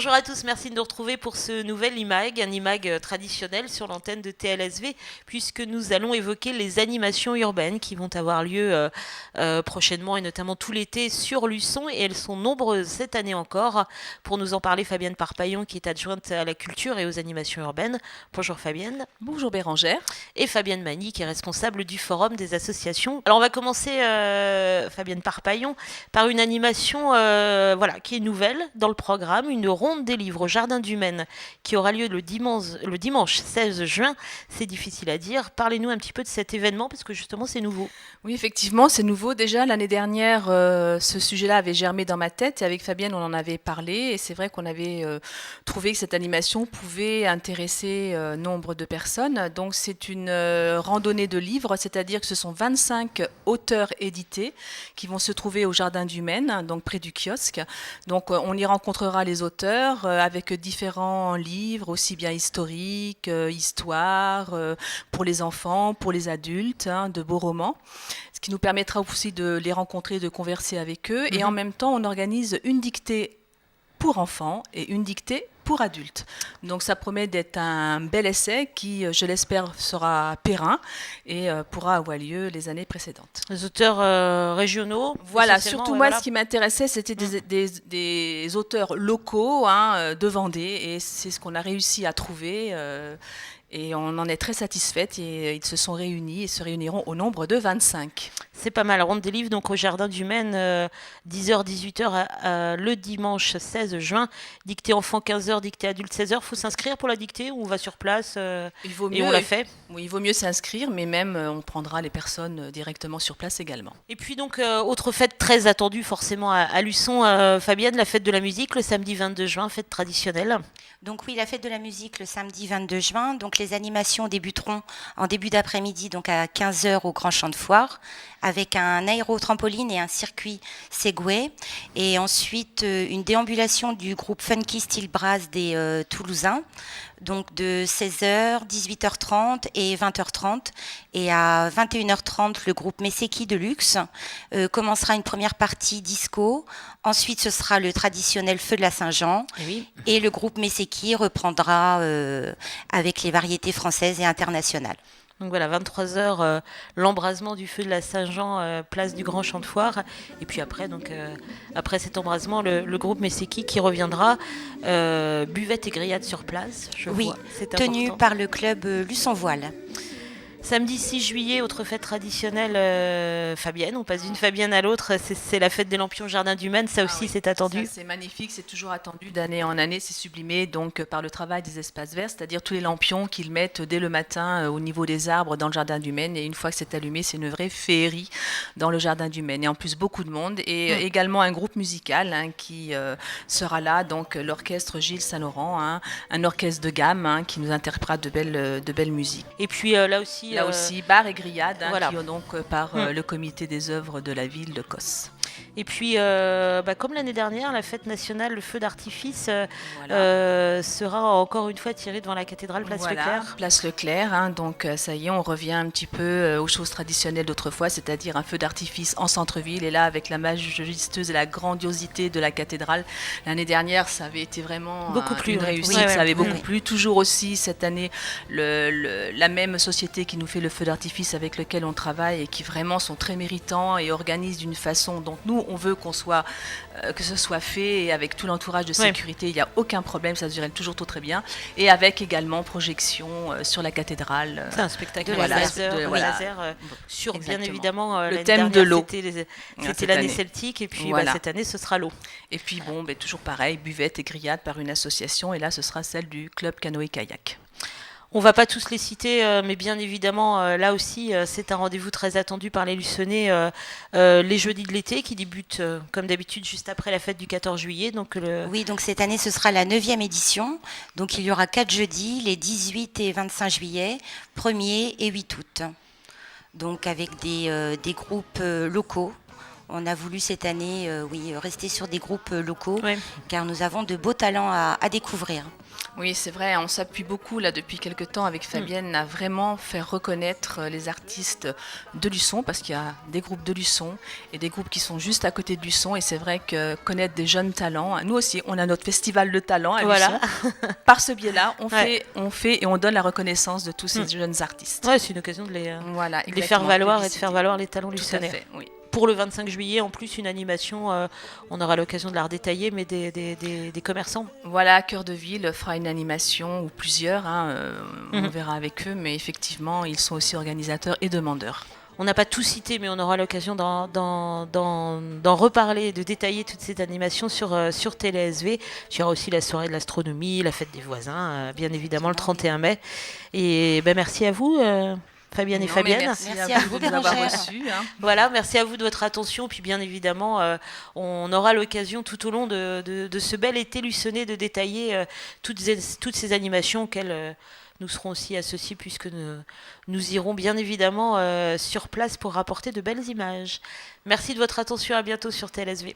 Bonjour à tous, merci de nous retrouver pour ce nouvel IMAG, un IMAG traditionnel sur l'antenne de TLSV, puisque nous allons évoquer les animations urbaines qui vont avoir lieu prochainement et notamment tout l'été sur Luçon, et elles sont nombreuses cette année encore. Pour nous en parler, Fabienne Parpaillon, qui est adjointe à la culture et aux animations urbaines. Bonjour Fabienne. Bonjour Bérangère. Et Fabienne Magny, qui est responsable du Forum des associations. Alors on va commencer, Fabienne Parpaillon, par une animation qui est nouvelle dans le programme, une ronde des livres au Jardin du Maine qui aura lieu le dimanche 16 juin. C'est difficile à dire. Parlez-nous un petit peu de cet événement parce que justement c'est nouveau. Oui, effectivement, c'est nouveau. Déjà, l'année dernière, ce sujet-là avait germé dans ma tête et avec Fabienne, on en avait parlé. Et c'est vrai qu'on avait trouvé que cette animation pouvait intéresser nombre de personnes. Donc, c'est une randonnée de livres, c'est-à-dire que ce sont 25 auteurs édités qui vont se trouver au Jardin du Maine, donc près du kiosque. Donc, on y rencontrera les auteurs avec différents livres, aussi bien historiques, histoires, pour les enfants, pour les adultes, de beaux romans. Ce qui nous permettra aussi de les rencontrer, de converser avec eux. Et en même temps, on organise une dictée pour enfants et une dictée pour adultes. Donc ça promet d'être un bel essai qui, je l'espère, sera périn et pourra avoir lieu les années précédentes. Les auteurs régionaux. Voilà, surtout moi, ce qui m'intéressait, c'était des auteurs locaux de Vendée, et c'est ce qu'on a réussi à trouver. Et on en est très satisfaite, et ils se sont réunis et se réuniront au nombre de 25. C'est pas mal. Ronde des livres donc au Jardin du Maine, 10h-18h le dimanche 16 juin. Dictée enfant 15h, dictée adulte 16h. Faut s'inscrire pour la dictée ou on va sur place et on la fait? Oui, il vaut mieux s'inscrire, mais même on prendra les personnes directement sur place également. Et puis donc, autre fête très attendue forcément à Luçon, Fabienne, la fête de la musique le samedi 22 juin, fête traditionnelle. Donc oui, la fête de la musique le samedi 22 juin. Donc les animations débuteront en début d'après-midi, donc à 15h au Grand Champ de Foire, avec un aérotrampoline et un circuit Segway. Et ensuite, une déambulation du groupe Funky Steel Brass des Toulousains, donc de 16h, 18h30 et 20h30. Et à 21h30, le groupe Messeki de Luxe commencera une première partie disco. Ensuite, ce sera le traditionnel Feu de la Saint-Jean. Et le groupe Messeki reprendra avec les variétés françaises et internationales. Donc voilà, 23h, l'embrasement du feu de la Saint-Jean, place du Grand Champ de Foire. Et puis après, après cet embrasement, le groupe Messeki qui reviendra. Buvette et grillade sur place, je vois. C'est tenu important. Par le club Luçon Voile. Samedi 6 juillet, autre fête traditionnelle, Fabienne. On passe d'une Fabienne à l'autre. C'est la fête des lampions au Jardin du Maine. Ça aussi, c'est attendu. Ça, c'est magnifique. C'est toujours attendu d'année en année. C'est sublimé donc par le travail des espaces verts, c'est-à-dire tous les lampions qu'ils mettent dès le matin au niveau des arbres dans le Jardin du Maine. Et une fois que c'est allumé, c'est une vraie féerie dans le Jardin du Maine. Et en plus, beaucoup de monde. Et également un groupe musical qui sera là. Donc l'orchestre Gilles Saint-Laurent, un orchestre de gamme qui nous interprétera de belles musiques. Et puis là aussi, bar et grillade, qui ont donc par le comité des œuvres de la ville de Cos. Et puis, comme l'année dernière, la fête nationale, le feu d'artifice sera encore une fois tiré devant la cathédrale Place Leclerc. Place Leclerc, donc ça y est, on revient un petit peu aux choses traditionnelles d'autrefois, c'est-à-dire un feu d'artifice en centre-ville, et là avec la majestueuse et la grandiosité de la cathédrale. L'année dernière, ça avait été vraiment une réussite, ça avait beaucoup plu. Toujours aussi cette année, la même société qui nous fait le feu d'artifice avec lequel on travaille et qui vraiment sont très méritants et organisent d'une façon dont nous, on veut que ce soit fait, et avec tout l'entourage de sécurité, il n'y a aucun problème, ça se déroule toujours très bien. Et avec également projection sur la cathédrale. C'est un spectacle de laser sur, bien évidemment, le thème de l'eau. C'était l'année celtique, et puis cette année, ce sera l'eau. Et puis toujours pareil, buvette et grillade par une association, et là, ce sera celle du club canoë-kayak. On ne va pas tous les citer, mais bien évidemment, là aussi, c'est un rendez-vous très attendu par les Luçonnais, les jeudis de l'été, qui débutent, comme d'habitude, juste après la fête du 14 juillet. Oui, donc cette année, ce sera la 9e édition. Donc il y aura 4 jeudis, les 18 et 25 juillet, 1er et 8 août. Donc avec des groupes locaux. on a voulu cette année rester sur des groupes locaux, Ouais. car nous avons de beaux talents à découvrir. Oui, c'est vrai, on s'appuie beaucoup là depuis quelques temps avec Fabienne à vraiment faire reconnaître les artistes de Luçon, parce qu'il y a des groupes de Luçon et des groupes qui sont juste à côté de Luçon, et c'est vrai que connaître des jeunes talents, nous aussi on a notre festival de talents à Voilà. Luçon. Par ce biais-là, Ouais. on fait et on donne la reconnaissance de tous ces jeunes artistes. Ouais, c'est une occasion de Voilà, les faire exactement, valoir et de publicité. faire valoir les talents Tout à luçonnais. fait, oui. Pour le 25 juillet, en plus, une animation, on aura l'occasion de la redétailler, mais des commerçants. Voilà, Cœur de Ville fera une animation, ou plusieurs, on verra avec eux, mais effectivement, ils sont aussi organisateurs et demandeurs. On n'a pas tout cité, mais on aura l'occasion d'en reparler, de détailler toute cette animation sur TeleSV. Il y aura aussi la soirée de l'astronomie, la fête des voisins, bien évidemment, le 31 mai. Et merci à vous, Fabienne et Non, mais Fabienne. merci à vous de nous avoir Bérangère. reçus. Voilà, merci à vous de votre attention. Puis bien évidemment, on aura l'occasion tout au long de ce bel été luçonné de détailler toutes ces animations auxquelles nous serons aussi associés, puisque nous irons bien évidemment sur place pour rapporter de belles images. Merci de votre attention, à bientôt sur TLSV.